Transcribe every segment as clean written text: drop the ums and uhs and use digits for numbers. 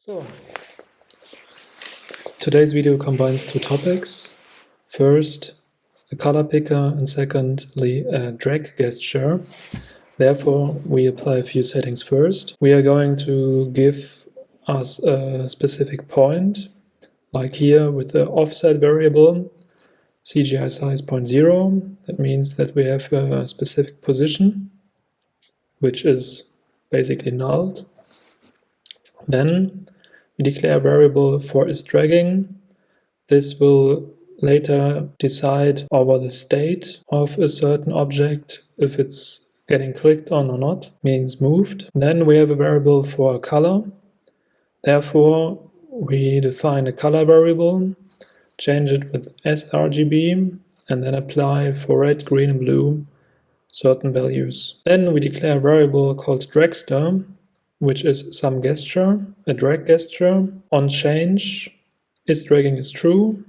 So, today's video combines two topics. First, a color picker, and secondly, a DragGesture. Therefore, we apply a few settings first. We are going to give us a specific point, like here with the offset variable, CGI size 0.0. That means that we have a specific position, which is basically nulled. Then we declare a variable for isDragging. This will later decide over the state of a certain object, if it's getting clicked on or not, means moved. Then we have a variable for color. Therefore, we define a color variable, change it with sRGB, and then apply for red, green, and blue certain values. Then we declare a variable called dragster, which is some gesture, a drag gesture. On change, isDragging is true,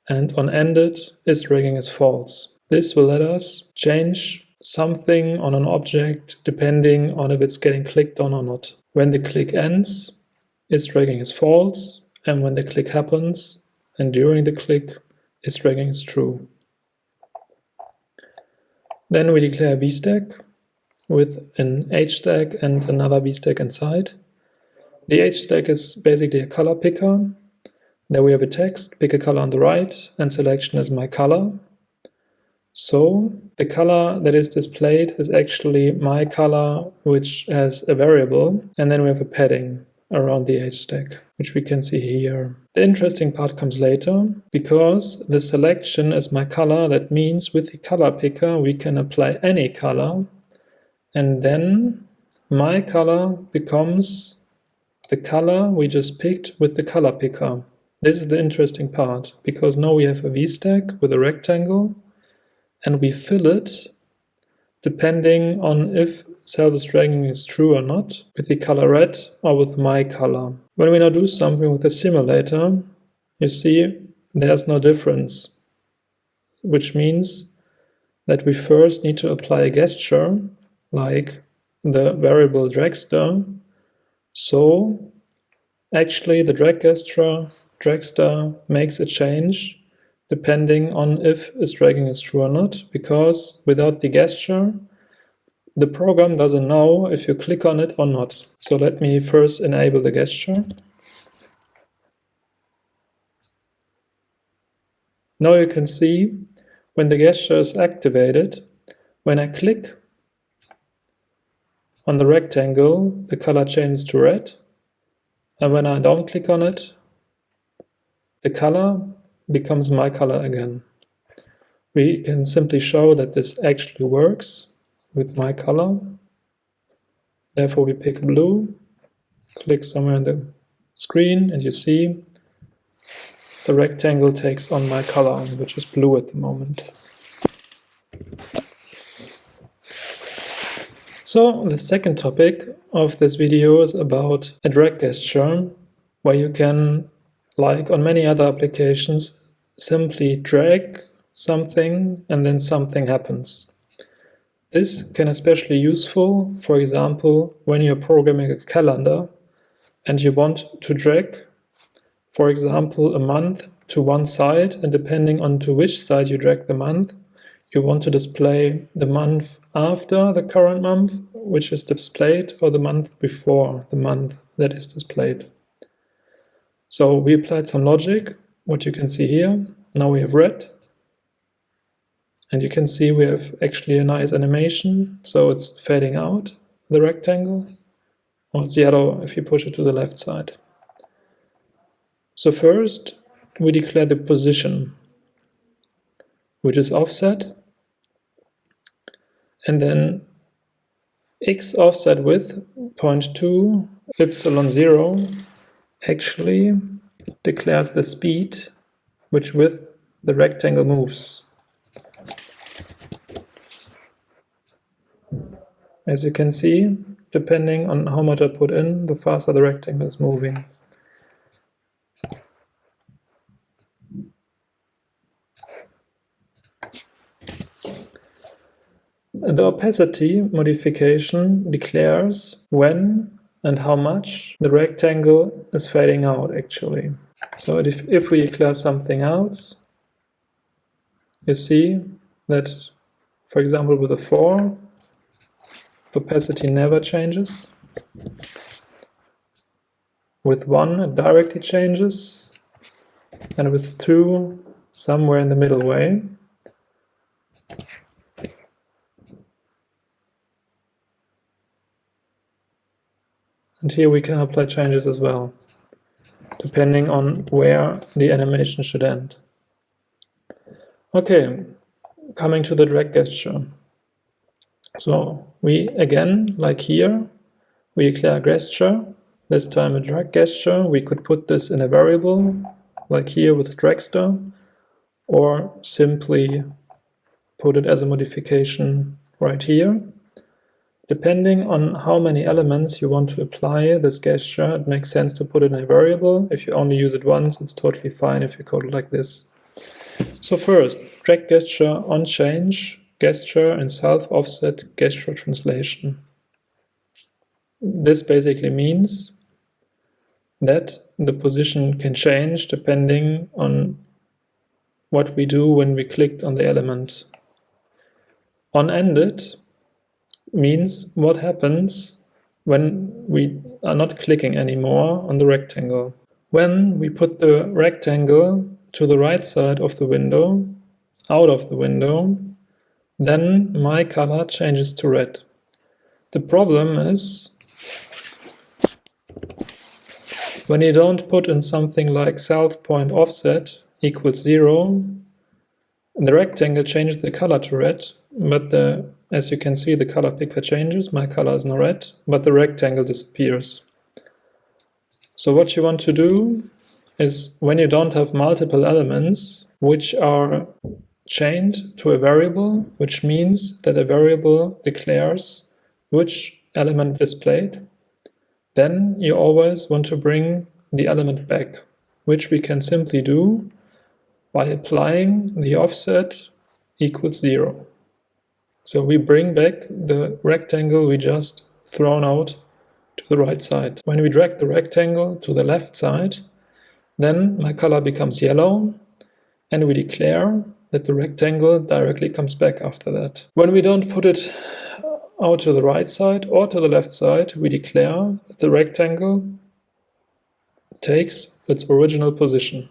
and on ended, isDragging is false. This will let us change something on an object depending on if it's getting clicked on or not. When the click ends, isDragging is false, and when the click happens and during the click, isDragging is true. Then we declare a vstack with an hstack and another vstack inside. The hstack is basically a color picker. There we have a text, pick a color on the right, and selection is my color. So the color that is displayed is actually my color, which has a variable, and then we have a padding around the hstack, which we can see here. The interesting part comes later, because the selection is my color. That means with the color picker we can apply any color, and then my color becomes the color we just picked with the color picker. This is the interesting part, because now we have a vstack with a rectangle, and we fill it depending on if self-isDragging is true or not, with the color red or with my color. When we now do something with the simulator, you see there's no difference, which means that we first need to apply a gesture, like the variable dragster. So actually the dragster makes a change depending on if isDragging is true or not, because without the gesture, the program doesn't know if you click on it or not. So let me first enable the gesture. Now you can see when the gesture is activated, when I click on the rectangle, the color changes to red, and when I don't click on it, the color becomes my color again. We can simply show that this actually works with my color. Therefore we pick blue, click somewhere in the screen, and you see the rectangle takes on my color, which is blue at the moment. So the second topic of this video is about a drag gesture, where you can, like on many other applications, simply drag something and then something happens. This can especially be useful, for example, when you're programming a calendar and you want to drag, for example, a month to one side, and depending on to which side you drag the month, you want to display the month after the current month, which is displayed, or the month before the month that is displayed. So we applied some logic, what you can see here. Now we have red, and you can see we have actually a nice animation, so it's fading out, the rectangle, or it's yellow if you push it to the left side. So first we declare the position, which is offset, and then x offset with 0.2 y0 actually declares the speed which with the rectangle moves. As you can see, depending on how much I put in, the faster the rectangle is moving. The opacity modification declares when and how much the rectangle is fading out actually. So if we declare something else, you see that, for example, with a 4, opacity never changes. With 1, it directly changes, and with 2, somewhere in the middle way. And here we can apply changes as well, depending on where the animation should end. Okay, coming to the drag gesture. So we, again, like here, we declare gesture, this time a drag gesture. We could put this in a variable, like here with dragster, or simply put it as a modification right here. Depending on how many elements you want to apply this gesture, it makes sense to put it in a variable. If you only use it once, it's totally fine if you code it like this. So first, drag gesture on change, gesture and self-offset gesture translation. This basically means that the position can change depending on what we do when we clicked on the element. On ended means what happens when we are not clicking anymore on the rectangle. When we put the rectangle to the right side of the window, out of the window, then my color changes to red. The problem is when you don't put in something like self-point offset equals 0, the rectangle changes the color to red, but as you can see, the color picker changes, my color is now red, but the rectangle disappears. So what you want to do is, when you don't have multiple elements which are chained to a variable, which means that a variable declares which element displayed, then you always want to bring the element back, which we can simply do by applying the offset equals 0. So we bring back the rectangle we just thrown out to the right side. When we drag the rectangle to the left side, then my color becomes yellow, and we declare that the rectangle directly comes back after that. When we don't put it out to the right side or to the left side, we declare that the rectangle takes its original position.